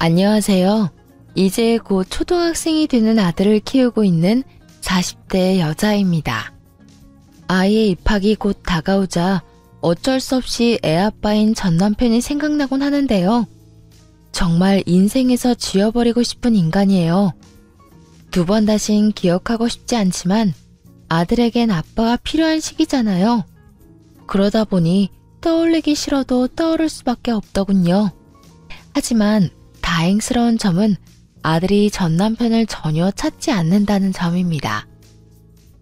안녕하세요. 이제 곧 초등학생이 되는 아들을 키우고 있는 40대 여자입니다. 아이의 입학이 곧 다가오자 어쩔 수 없이 애아빠인 전 남편이 생각나곤 하는데요. 정말 인생에서 지워버리고 싶은 인간이에요. 두 번 다신 기억하고 싶지 않지만 아들에겐 아빠가 필요한 시기잖아요. 그러다 보니 떠올리기 싫어도 떠오를 수밖에 없더군요. 하지만 다행스러운 점은 아들이 전 남편을 전혀 찾지 않는다는 점입니다.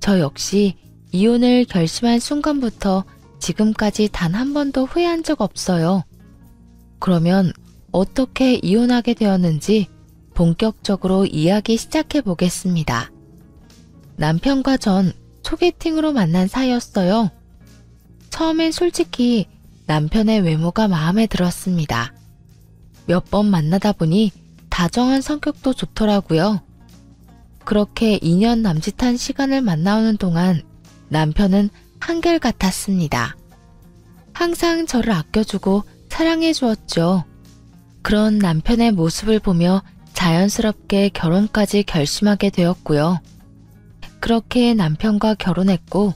저 역시 이혼을 결심한 순간부터 지금까지 단 한 번도 후회한 적 없어요. 그러면 어떻게 이혼하게 되었는지 본격적으로 이야기 시작해 보겠습니다. 남편과 전 소개팅으로 만난 사이였어요. 처음엔 솔직히 남편의 외모가 마음에 들었습니다. 몇 번 만나다 보니 다정한 성격도 좋더라고요. 그렇게 2년 남짓한 시간을 만나오는 동안 남편은 한결같았습니다. 항상 저를 아껴주고 사랑해 주었죠. 그런 남편의 모습을 보며 자연스럽게 결혼까지 결심하게 되었고요. 그렇게 남편과 결혼했고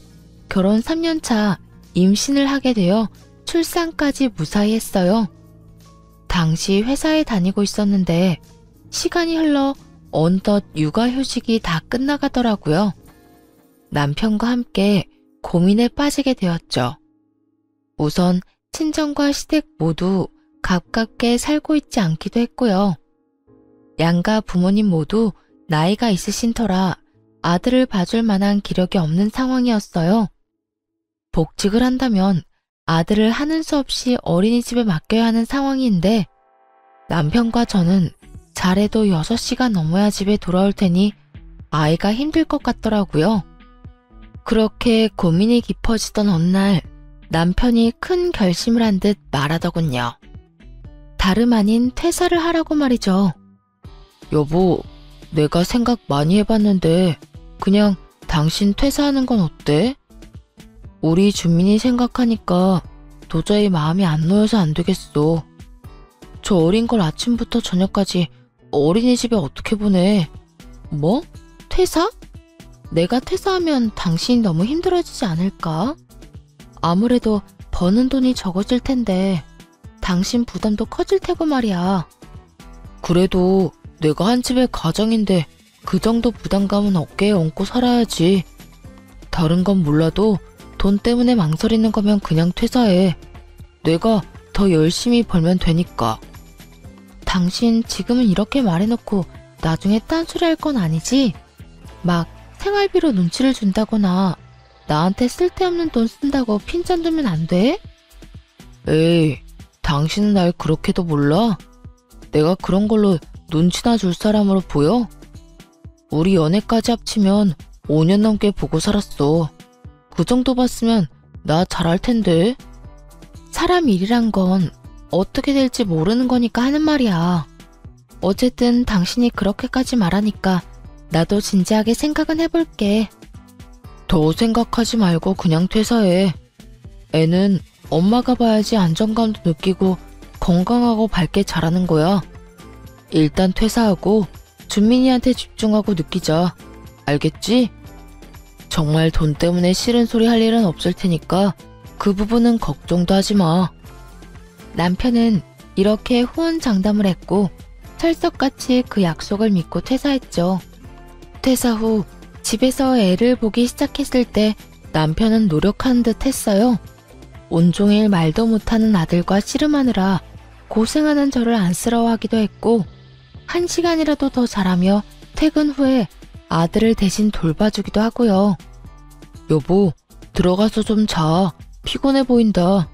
결혼 3년 차 임신을 하게 되어 출산까지 무사히 했어요. 당시 회사에 다니고 있었는데 시간이 흘러 어느덧 육아휴직이 다 끝나가더라고요. 남편과 함께 고민에 빠지게 되었죠. 우선 친정과 시댁 모두 가깝게 살고 있지 않기도 했고요. 양가 부모님 모두 나이가 있으신 터라 아들을 봐줄 만한 기력이 없는 상황이었어요. 복직을 한다면 아들을 하는 수 없이 어린이집에 맡겨야 하는 상황인데 남편과 저는 잘해도 6시가 넘어야 집에 돌아올 테니 아이가 힘들 것 같더라고요. 그렇게 고민이 깊어지던 어느 날 남편이 큰 결심을 한 듯 말하더군요. 다름 아닌 퇴사를 하라고 말이죠. 여보, 내가 생각 많이 해봤는데 그냥 당신 퇴사하는 건 어때? 우리 준민이 생각하니까 도저히 마음이 안 놓여서 안 되겠어. 저 어린 걸 아침부터 저녁까지 어린이집에 어떻게 보내? 뭐? 퇴사? 내가 퇴사하면 당신이 너무 힘들어지지 않을까? 아무래도 버는 돈이 적어질 텐데 당신 부담도 커질 테고 말이야. 그래도 내가 한 집의 가장인데 그 정도 부담감은 어깨에 얹고 살아야지. 다른 건 몰라도 돈 때문에 망설이는 거면 그냥 퇴사해. 내가 더 열심히 벌면 되니까. 당신 지금은 이렇게 말해놓고 나중에 딴소리 할 건 아니지? 막 생활비로 눈치를 준다거나 나한테 쓸데없는 돈 쓴다고 핀잔 두면 안 돼? 에이, 당신은 날 그렇게도 몰라? 내가 그런 걸로 눈치나 줄 사람으로 보여? 우리 연애까지 합치면 5년 넘게 보고 살았어. 그 정도 봤으면 나 잘할 텐데. 사람 일이란 건 어떻게 될지 모르는 거니까 하는 말이야. 어쨌든 당신이 그렇게까지 말하니까 나도 진지하게 생각은 해볼게. 더 생각하지 말고 그냥 퇴사해. 애는 엄마가 봐야지 안정감도 느끼고 건강하고 밝게 자라는 거야. 일단 퇴사하고 준민이한테 집중하고 느끼자. 알겠지? 정말 돈 때문에 싫은 소리 할 일은 없을 테니까 그 부분은 걱정도 하지 마. 남편은 이렇게 호언장담을 했고 철석같이 그 약속을 믿고 퇴사했죠. 퇴사 후 집에서 애를 보기 시작했을 때 남편은 노력하는 듯 했어요. 온종일 말도 못하는 아들과 씨름하느라 고생하는 저를 안쓰러워하기도 했고 1시간이라도 더 자라며 퇴근 후에 아들을 대신 돌봐주기도 하고요. 여보, 들어가서 좀 자. 피곤해 보인다.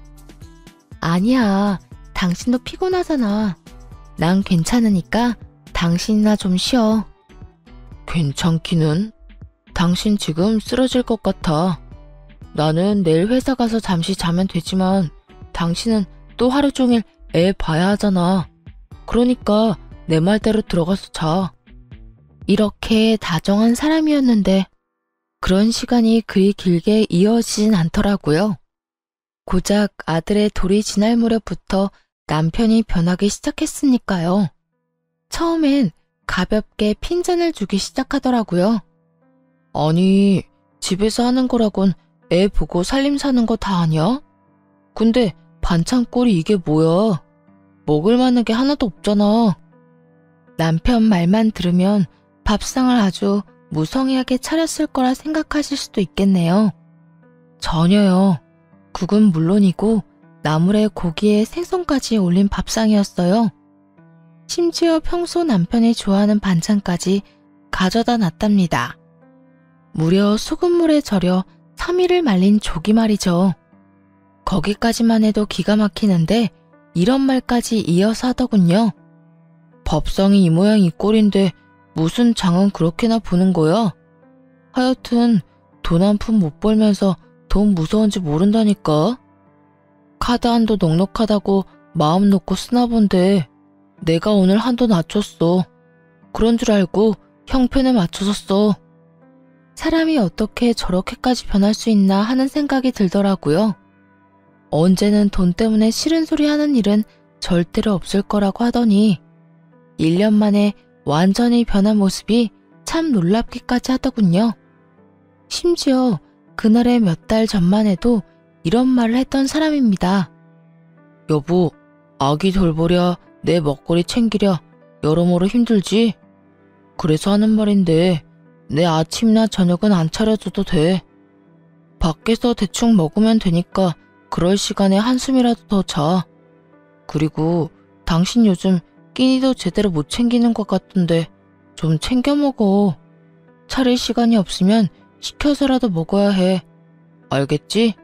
아니야, 당신도 피곤하잖아. 난 괜찮으니까 당신이나 좀 쉬어. 괜찮기는? 당신 지금 쓰러질 것 같아. 나는 내일 회사 가서 잠시 자면 되지만 당신은 또 하루 종일 애 봐야 하잖아. 그러니까 내 말대로 들어가서 자. 이렇게 다정한 사람이었는데 그런 시간이 그리 길게 이어지진 않더라고요. 고작 아들의 돌이 지날 무렵부터 남편이 변하기 시작했으니까요. 처음엔 가볍게 핀잔을 주기 시작하더라고요. 아니, 집에서 하는 거라곤 애 보고 살림 사는 거 다 아냐? 근데 반찬꼴이 이게 뭐야? 먹을 만한 게 하나도 없잖아. 남편 말만 들으면 밥상을 아주 무성의하게 차렸을 거라 생각하실 수도 있겠네요. 전혀요. 국은 물론이고 나물에 고기에 생선까지 올린 밥상이었어요. 심지어 평소 남편이 좋아하는 반찬까지 가져다 놨답니다. 무려 소금물에 절여 3일을 말린 조기 말이죠. 거기까지만 해도 기가 막히는데 이런 말까지 이어서 하더군요. 밥상이 이 모양 이 꼴인데 무슨 장은 그렇게나 보는 거야? 하여튼 돈 한 푼 못 벌면서 돈 무서운지 모른다니까. 카드 한도 넉넉하다고 마음 놓고 쓰나 본데 내가 오늘 한도 낮췄어. 그런 줄 알고 형편에 맞춰서 써. 사람이 어떻게 저렇게까지 변할 수 있나 하는 생각이 들더라고요. 언제는 돈 때문에 싫은 소리 하는 일은 절대로 없을 거라고 하더니 1년 만에 완전히 변한 모습이 참 놀랍기까지 하더군요. 심지어 그날의 몇 달 전만 해도 이런 말을 했던 사람입니다. 여보, 아기 돌보랴 내 먹거리 챙기랴 여러모로 힘들지? 그래서 하는 말인데 내 아침이나 저녁은 안 차려줘도 돼. 밖에서 대충 먹으면 되니까 그럴 시간에 한숨이라도 더 자. 그리고 당신 요즘 끼니도 제대로 못 챙기는 것 같던데 좀 챙겨 먹어. 차릴 시간이 없으면 시켜서라도 먹어야 해. 알겠지?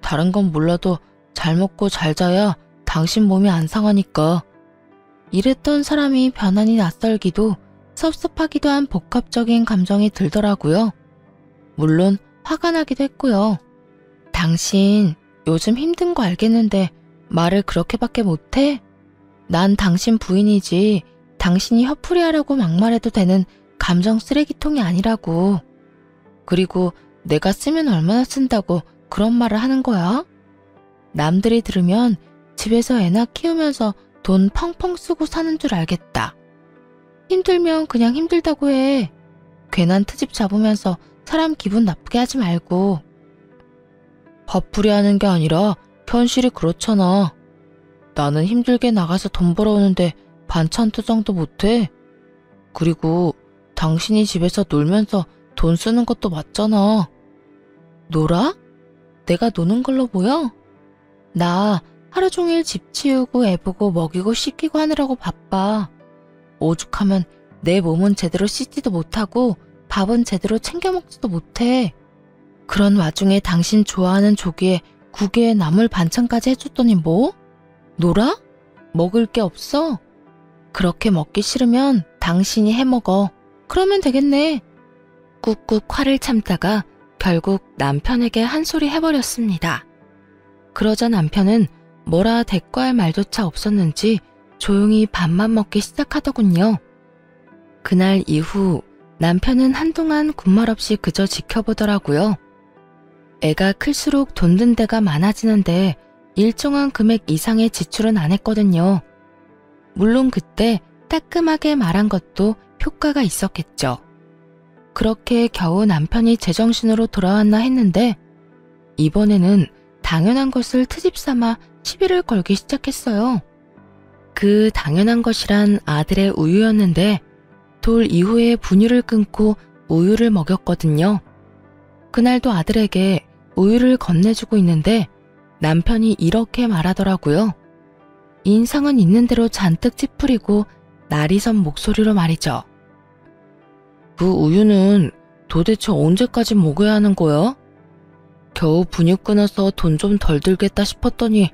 다른 건 몰라도 잘 먹고 잘 자야 당신 몸이 안 상하니까. 이랬던 사람이 변환이 낯설기도 섭섭하기도 한 복합적인 감정이 들더라고요. 물론 화가 나기도 했고요. 당신 요즘 힘든 거 알겠는데 말을 그렇게밖에 못해? 난 당신 부인이지 당신이 화풀이하라고 막말해도 되는 감정 쓰레기통이 아니라고. 그리고 내가 쓰면 얼마나 쓴다고 그런 말을 하는 거야? 남들이 들으면 집에서 애나 키우면서 돈 펑펑 쓰고 사는 줄 알겠다. 힘들면 그냥 힘들다고 해. 괜한 트집 잡으면서 사람 기분 나쁘게 하지 말고. 화풀이 하는 게 아니라 현실이 그렇잖아. 나는 힘들게 나가서 돈 벌어오는데 반찬 투정도 못해. 그리고 당신이 집에서 놀면서 돈 쓰는 것도 맞잖아. 놀아? 내가 노는 걸로 보여? 나 하루 종일 집 치우고 애 보고 먹이고 씻기고 하느라고 바빠. 오죽하면 내 몸은 제대로 씻지도 못하고 밥은 제대로 챙겨 먹지도 못해. 그런 와중에 당신 좋아하는 조기에 국에 나물 반찬까지 해줬더니 뭐? 놀아? 먹을 게 없어? 그렇게 먹기 싫으면 당신이 해먹어. 그러면 되겠네. 꾹꾹 화를 참다가 결국 남편에게 한 소리 해버렸습니다. 그러자 남편은 뭐라 대꾸할 말조차 없었는지 조용히 밥만 먹기 시작하더군요. 그날 이후 남편은 한동안 군말 없이 그저 지켜보더라고요. 애가 클수록 돈 든 데가 많아지는데 일정한 금액 이상의 지출은 안 했거든요. 물론 그때 따끔하게 말한 것도 효과가 있었겠죠. 그렇게 겨우 남편이 제정신으로 돌아왔나 했는데 이번에는 당연한 것을 트집 삼아 시비를 걸기 시작했어요. 그 당연한 것이란 아들의 우유였는데 돌 이후에 분유를 끊고 우유를 먹였거든요. 그날도 아들에게 우유를 건네주고 있는데 남편이 이렇게 말하더라고요. 인상은 있는 대로 잔뜩 찌푸리고 날이 선 목소리로 말이죠. 그 우유는 도대체 언제까지 먹어야 하는 거야? 겨우 분유 끊어서 돈 좀 덜 들겠다 싶었더니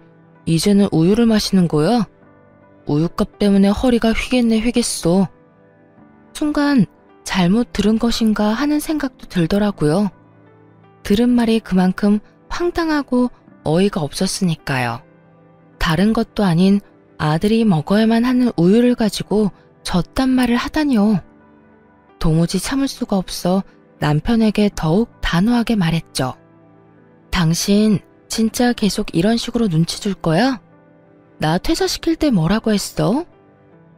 이제는 우유를 마시는 거야? 우유값 때문에 허리가 휘겠네 휘겠어. 순간 잘못 들은 것인가 하는 생각도 들더라고요. 들은 말이 그만큼 황당하고 어이가 없었으니까요. 다른 것도 아닌 아들이 먹어야만 하는 우유를 가지고 저딴 말을 하다니요. 도무지 참을 수가 없어 남편에게 더욱 단호하게 말했죠. 당신 진짜 계속 이런 식으로 눈치 줄 거야? 나 퇴사시킬 때 뭐라고 했어?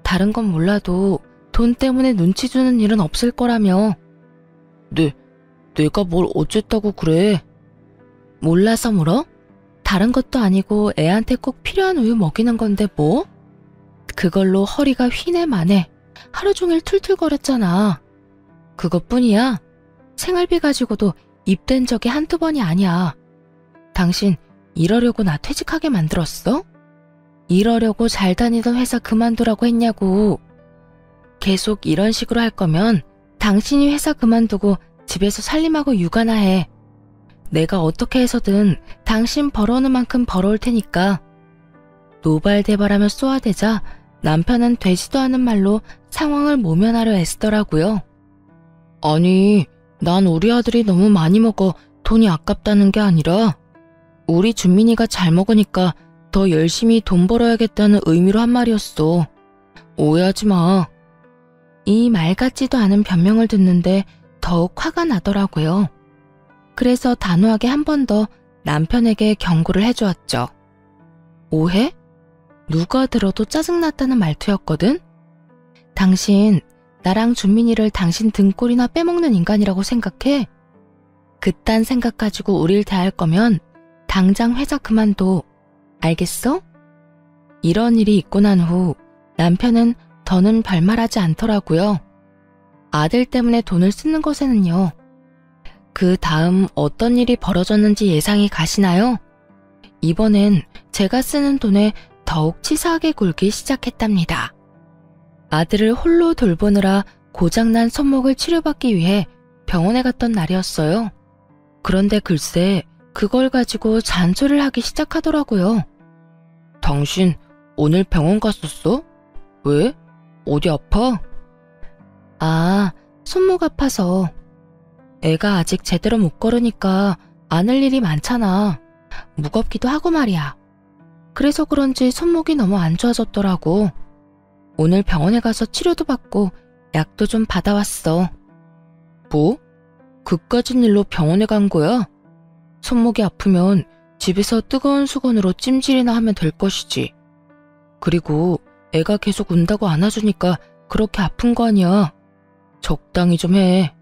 다른 건 몰라도 돈 때문에 눈치 주는 일은 없을 거라며. 내가 뭘 어쨌다고 그래? 몰라서 물어? 다른 것도 아니고 애한테 꼭 필요한 우유 먹이는 건데 뭐? 그걸로 허리가 휘네 마네 하루 종일 툴툴거렸잖아. 그것뿐이야. 생활비 가지고도 입댄 적이 한두 번이 아니야. 당신 이러려고 나 퇴직하게 만들었어? 이러려고 잘 다니던 회사 그만두라고 했냐고. 계속 이런 식으로 할 거면 당신이 회사 그만두고 집에서 살림하고 육아나 해. 내가 어떻게 해서든 당신 벌어오는 만큼 벌어올 테니까. 노발대발하며 쏘아대자 남편은 되지도 않은 말로 상황을 모면하려 애쓰더라고요. 아니, 난 우리 아들이 너무 많이 먹어 돈이 아깝다는 게 아니라 우리 준민이가 잘 먹으니까 더 열심히 돈 벌어야겠다는 의미로 한 말이었어. 오해하지 마. 이 말 같지도 않은 변명을 듣는데 더욱 화가 나더라고요. 그래서 단호하게 한 번 더 남편에게 경고를 해주었죠. 오해? 누가 들어도 짜증났다는 말투였거든? 당신, 나랑 준민이를 당신 등골이나 빼먹는 인간이라고 생각해? 그딴 생각 가지고 우릴 대할 거면 당장 회사 그만둬. 알겠어? 이런 일이 있고 난 후 남편은 더는 별말하지 않더라고요. 아들 때문에 돈을 쓰는 것에는요. 그 다음 어떤 일이 벌어졌는지 예상이 가시나요? 이번엔 제가 쓰는 돈에 더욱 치사하게 굴기 시작했답니다. 아들을 홀로 돌보느라 고장난 손목을 치료받기 위해 병원에 갔던 날이었어요. 그런데 글쎄 그걸 가지고 잔소리를 하기 시작하더라고요. 당신 오늘 병원 갔었어? 왜? 어디 아파? 아, 손목 아파서. 애가 아직 제대로 못 걸으니까 안 할 일이 많잖아. 무겁기도 하고 말이야. 그래서 그런지 손목이 너무 안 좋아졌더라고. 오늘 병원에 가서 치료도 받고 약도 좀 받아왔어. 뭐? 그까진 일로 병원에 간 거야? 손목이 아프면 집에서 뜨거운 수건으로 찜질이나 하면 될 것이지. 그리고 애가 계속 운다고 안아주니까 그렇게 아픈 거 아니야. 적당히 좀 해.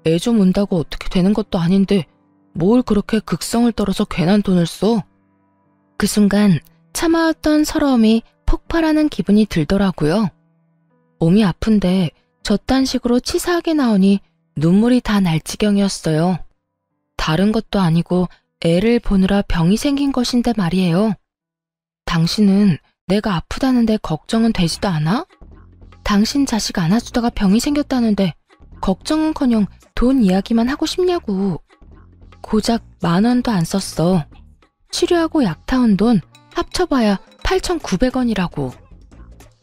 애 좀 운다고 어떻게 되는 것도 아닌데 뭘 그렇게 극성을 떨어서 괜한 돈을 써? 그 순간 참아왔던 서러움이 폭발하는 기분이 들더라고요. 몸이 아픈데 저딴 식으로 치사하게 나오니 눈물이 다 날 지경이었어요. 다른 것도 아니고 애를 보느라 병이 생긴 것인데 말이에요. 당신은 내가 아프다는데 걱정은 되지도 않아? 당신 자식 안아주다가 병이 생겼다는데 걱정은커녕 돈 이야기만 하고 싶냐고. 고작 10,000원도 안 썼어. 치료하고 약 타온 돈 합쳐봐야 8,900원이라고.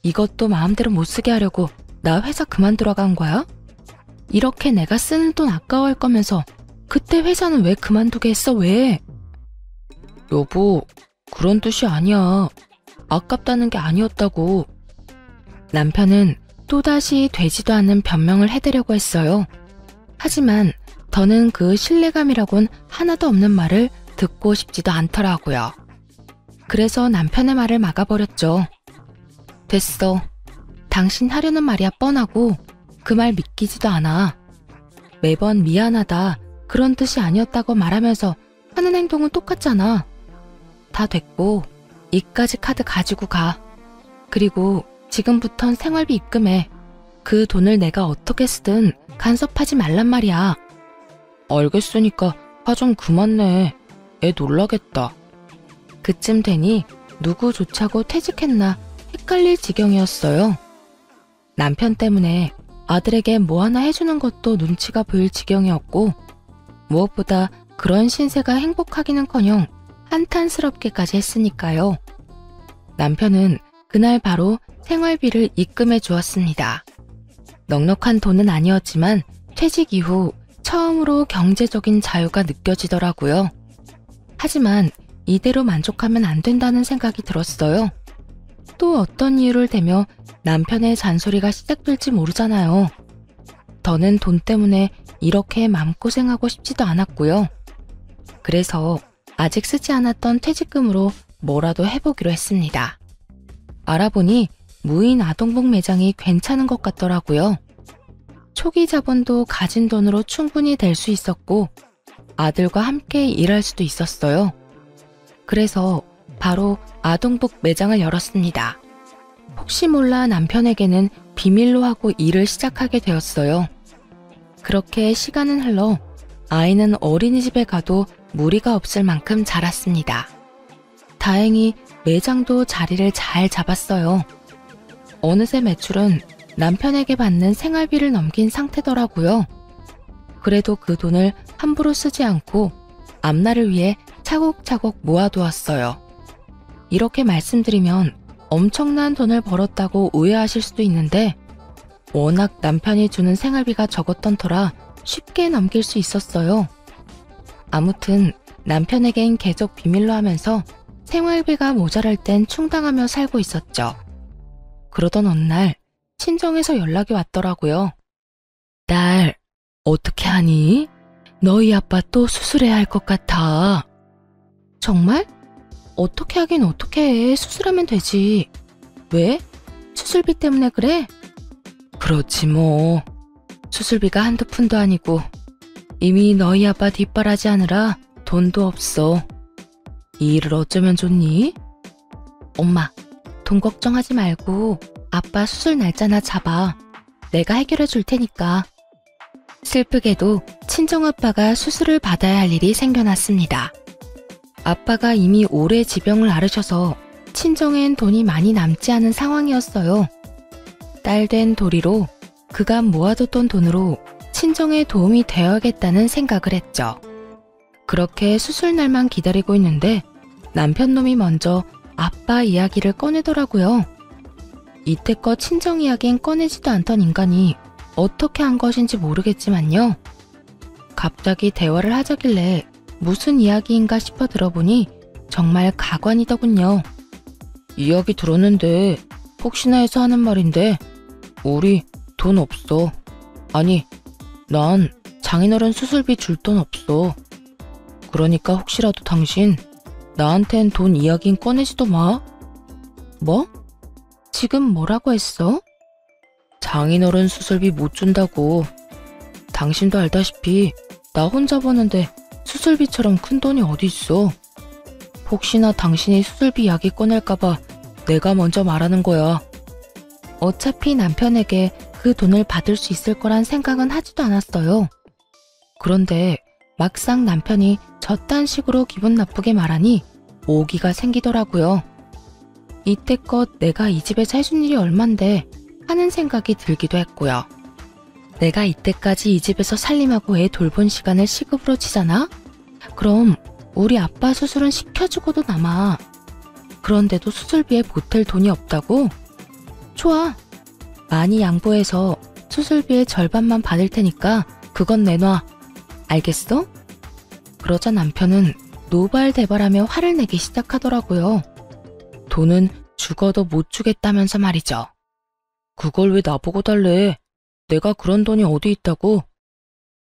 이것도 마음대로 못 쓰게 하려고 나 회사 그만두러 간 거야? 이렇게 내가 쓰는 돈 아까워할 거면서 그때 회사는 왜 그만두게 했어, 왜? 여보, 그런 뜻이 아니야. 아깝다는 게 아니었다고. 남편은 또다시 되지도 않는 변명을 해대려고 했어요. 하지만 더는 그 신뢰감이라곤 하나도 없는 말을 듣고 싶지도 않더라고요. 그래서 남편의 말을 막아버렸죠. 됐어. 당신 하려는 말이야 뻔하고 그 말 믿기지도 않아. 매번 미안하다 그런 뜻이 아니었다고 말하면서 하는 행동은 똑같잖아. 다 됐고 이까지 카드 가지고 가. 그리고 지금부턴 생활비 입금해. 그 돈을 내가 어떻게 쓰든 간섭하지 말란 말이야. 알겠으니까 화 좀 그만 내. 애 놀라겠다. 그쯤 되니 누구 조차고 퇴직했나 헷갈릴 지경이었어요. 남편 때문에 아들에게 뭐 하나 해주는 것도 눈치가 보일 지경이었고 무엇보다 그런 신세가 행복하기는커녕 한탄스럽게까지 했으니까요. 남편은 그날 바로 생활비를 입금해 주었습니다. 넉넉한 돈은 아니었지만 퇴직 이후 처음으로 경제적인 자유가 느껴지더라고요. 하지만 이대로 만족하면 안 된다는 생각이 들었어요. 또 어떤 이유를 대며 남편의 잔소리가 시작될지 모르잖아요. 더는 돈 때문에 이렇게 마음고생하고 싶지도 않았고요. 그래서 아직 쓰지 않았던 퇴직금으로 뭐라도 해보기로 했습니다. 알아보니 무인 아동복 매장이 괜찮은 것 같더라고요. 초기 자본도 가진 돈으로 충분히 될 수 있었고 아들과 함께 일할 수도 있었어요. 그래서 바로 아동복 매장을 열었습니다. 혹시 몰라 남편에게는 비밀로 하고 일을 시작하게 되었어요. 그렇게 시간은 흘러 아이는 어린이집에 가도 무리가 없을 만큼 자랐습니다. 다행히 매장도 자리를 잘 잡았어요. 어느새 매출은 남편에게 받는 생활비를 넘긴 상태더라고요. 그래도 그 돈을 함부로 쓰지 않고 앞날을 위해 차곡차곡 모아두었어요. 이렇게 말씀드리면 엄청난 돈을 벌었다고 오해하실 수도 있는데 워낙 남편이 주는 생활비가 적었던 터라 쉽게 넘길 수 있었어요. 아무튼 남편에겐 계속 비밀로 하면서 생활비가 모자랄 땐 충당하며 살고 있었죠. 그러던 어느 날 친정에서 연락이 왔더라고요. 딸, 어떻게 하니? 너희 아빠 또 수술해야 할 것 같아. 정말? 어떻게 하긴 어떻게 해. 수술하면 되지. 왜? 수술비 때문에 그래? 그렇지 뭐. 수술비가 한두 푼도 아니고 이미 너희 아빠 뒷바라지 하느라 돈도 없어. 이 일을 어쩌면 좋니? 엄마, 돈 걱정하지 말고 아빠 수술 날짜나 잡아. 내가 해결해 줄 테니까. 슬프게도 친정아빠가 수술을 받아야 할 일이 생겨났습니다. 아빠가 이미 오래 지병을 앓으셔서 친정엔 돈이 많이 남지 않은 상황이었어요. 딸 된 도리로 그간 모아뒀던 돈으로 친정에 도움이 되어야겠다는 생각을 했죠. 그렇게 수술 날만 기다리고 있는데 남편 놈이 먼저 아빠 이야기를 꺼내더라고요. 이때껏 친정 이야기는 꺼내지도 않던 인간이 어떻게 한 것인지 모르겠지만요. 갑자기 대화를 하자길래 무슨 이야기인가 싶어 들어보니 정말 가관이더군요. 이야기 들었는데 혹시나 해서 하는 말인데 우리 돈 없어. 아니, 난 장인어른 수술비 줄 돈 없어. 그러니까 혹시라도 당신 나한텐 돈 이야긴 꺼내지도 마. 뭐? 지금 뭐라고 했어? 장인어른 수술비 못 준다고. 당신도 알다시피 나 혼자 버는데 수술비처럼 큰 돈이 어디 있어. 혹시나 당신이 수술비 이야기 꺼낼까봐 내가 먼저 말하는 거야. 어차피 남편에게 그 돈을 받을 수 있을 거란 생각은 하지도 않았어요. 그런데 막상 남편이 저딴 식으로 기분 나쁘게 말하니 오기가 생기더라고요. 이때껏 내가 이 집에서 해준 일이 얼만데 하는 생각이 들기도 했고요. 내가 이때까지 이 집에서 살림하고 애 돌본 시간을 시급으로 치잖아? 그럼 우리 아빠 수술은 시켜주고도 남아. 그런데도 수술비에 보탤 돈이 없다고? 좋아. 많이 양보해서 수술비의 절반만 받을 테니까 그건 내놔. 알겠어? 그러자 남편은 노발대발하며 화를 내기 시작하더라고요. 돈은 죽어도 못 주겠다면서 말이죠. 그걸 왜 나보고 달래? 내가 그런 돈이 어디 있다고?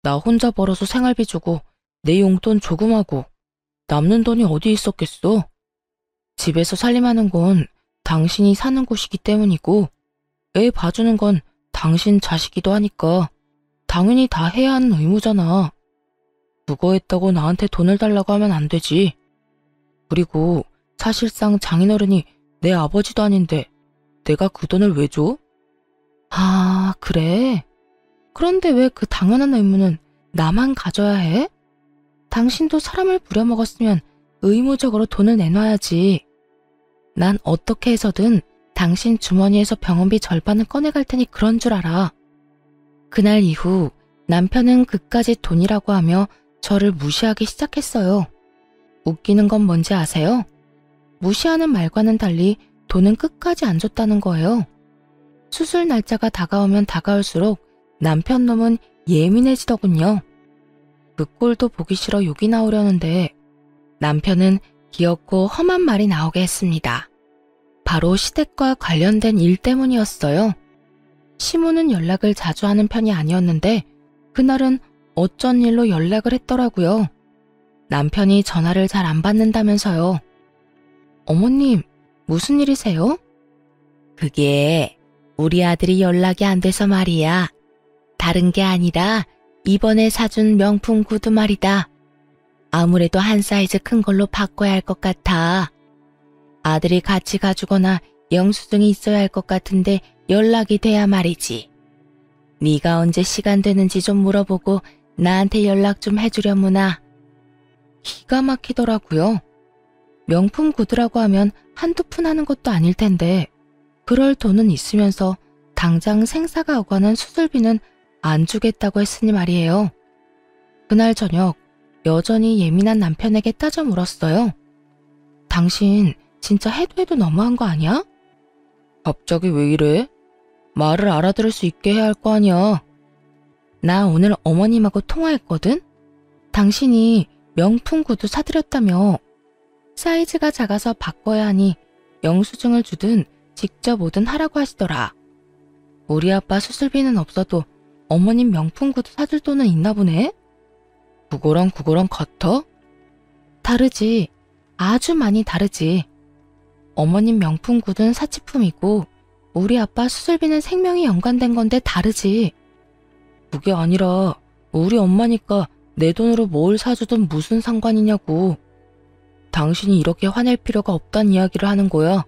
나 혼자 벌어서 생활비 주고 내 용돈 조금 하고 남는 돈이 어디 있었겠어? 집에서 살림하는 건 당신이 사는 곳이기 때문이고 애 봐주는 건 당신 자식이기도 하니까 당연히 다 해야 하는 의무잖아. 그거 했다고 나한테 돈을 달라고 하면 안 되지. 그리고 사실상 장인어른이 내 아버지도 아닌데 내가 그 돈을 왜 줘? 아, 그래? 그런데 왜 그 당연한 의무는 나만 가져야 해? 당신도 사람을 부려먹었으면 의무적으로 돈을 내놔야지. 난 어떻게 해서든 당신 주머니에서 병원비 절반을 꺼내갈 테니 그런 줄 알아. 그날 이후 남편은 그까짓 돈이라고 하며 저를 무시하기 시작했어요. 웃기는 건 뭔지 아세요? 무시하는 말과는 달리 돈은 끝까지 안 줬다는 거예요. 수술 날짜가 다가오면 다가올수록 남편 놈은 예민해지더군요. 그 꼴도 보기 싫어 욕이 나오려는데 남편은 귀엽고 험한 말이 나오게 했습니다. 바로 시댁과 관련된 일 때문이었어요. 시모는 연락을 자주 하는 편이 아니었는데 그날은 어쩐 일로 연락을 했더라고요. 남편이 전화를 잘 안 받는다면서요. 어머님, 무슨 일이세요? 그게 우리 아들이 연락이 안 돼서 말이야. 다른 게 아니라 이번에 사준 명품 구두 말이다. 아무래도 한 사이즈 큰 걸로 바꿔야 할 것 같아. 아들이 같이 가주거나 영수증이 있어야 할 것 같은데 연락이 돼야 말이지. 네가 언제 시간 되는지 좀 물어보고 나한테 연락 좀 해주려무나. 기가 막히더라고요. 명품 구두라고 하면 한두 푼 하는 것도 아닐 텐데 그럴 돈은 있으면서 당장 생사가 오가는 수술비는 안 주겠다고 했으니 말이에요. 그날 저녁 여전히 예민한 남편에게 따져 물었어요. 당신 진짜 해도 너무한 거 아니야? 갑자기 왜 이래? 말을 알아들을 수 있게 해야 할 거 아니야. 나 오늘 어머님하고 통화했거든? 당신이 명품 구두 사드렸다며. 사이즈가 작아서 바꿔야 하니 영수증을 주든 직접 오든 하라고 하시더라. 우리 아빠 수술비는 없어도 어머님 명품 구두 사줄 돈은 있나 보네? 그거랑 같아? 다르지. 아주 많이 다르지. 어머님 명품 구두는 사치품이고 우리 아빠 수술비는 생명이 연관된 건데 다르지. 그게 아니라 우리 엄마니까 내 돈으로 뭘 사주든 무슨 상관이냐고. 당신이 이렇게 화낼 필요가 없다는 이야기를 하는 거야.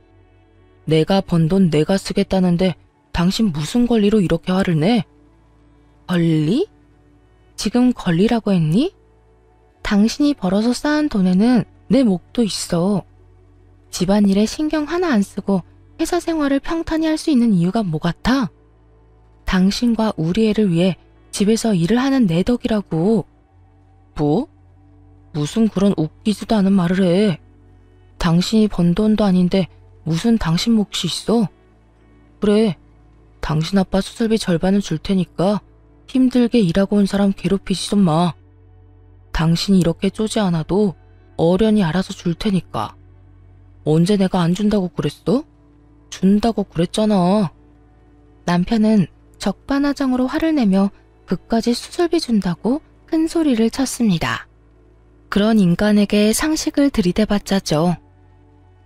내가 번 돈 내가 쓰겠다는데 당신 무슨 권리로 이렇게 화를 내? 권리? 지금 권리라고 했니? 당신이 벌어서 쌓은 돈에는 내 몫도 있어. 집안일에 신경 하나 안 쓰고 회사 생활을 평탄히 할 수 있는 이유가 뭐 같아? 당신과 우리 애를 위해 집에서 일을 하는 내 덕이라고. 뭐? 무슨 그런 웃기지도 않은 말을 해. 당신이 번 돈도 아닌데 무슨 당신 몫이 있어? 그래, 당신 아빠 수술비 절반은 줄 테니까 힘들게 일하고 온 사람 괴롭히지 좀 마. 당신이 이렇게 쪼지 않아도 어련히 알아서 줄 테니까. 언제 내가 안 준다고 그랬어? 준다고 그랬잖아. 남편은 적반하장으로 화를 내며 그까지 수술비 준다고 큰 소리를 쳤습니다. 그런 인간에게 상식을 들이대봤자죠.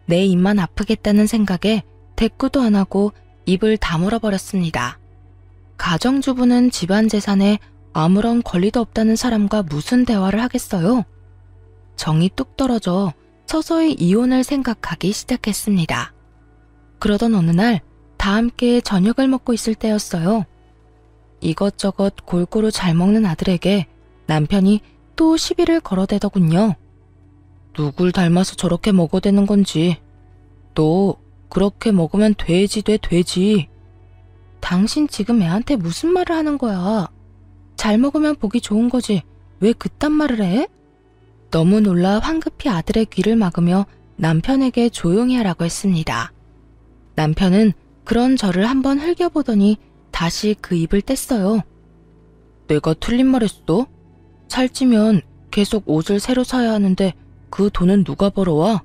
내 입만 아프겠다는 생각에 대꾸도 안 하고 입을 다물어 버렸습니다. 가정주부는 집안 재산에 아무런 권리도 없다는 사람과 무슨 대화를 하겠어요? 정이 뚝 떨어져 서서히 이혼을 생각하기 시작했습니다. 그러던 어느 날 다 함께 저녁을 먹고 있을 때였어요. 이것저것 골고루 잘 먹는 아들에게 남편이 또 시비를 걸어대더군요. 누굴 닮아서 저렇게 먹어대는 건지. 너 그렇게 먹으면 돼지 돼, 돼지. 당신 지금 애한테 무슨 말을 하는 거야? 잘 먹으면 보기 좋은 거지. 왜 그딴 말을 해? 너무 놀라 황급히 아들의 귀를 막으며 남편에게 조용히 하라고 했습니다. 남편은 그런 저를 한번 흘겨보더니 다시 그 입을 뗐어요. 내가 틀린 말 했어? 살찌면 계속 옷을 새로 사야 하는데 그 돈은 누가 벌어와?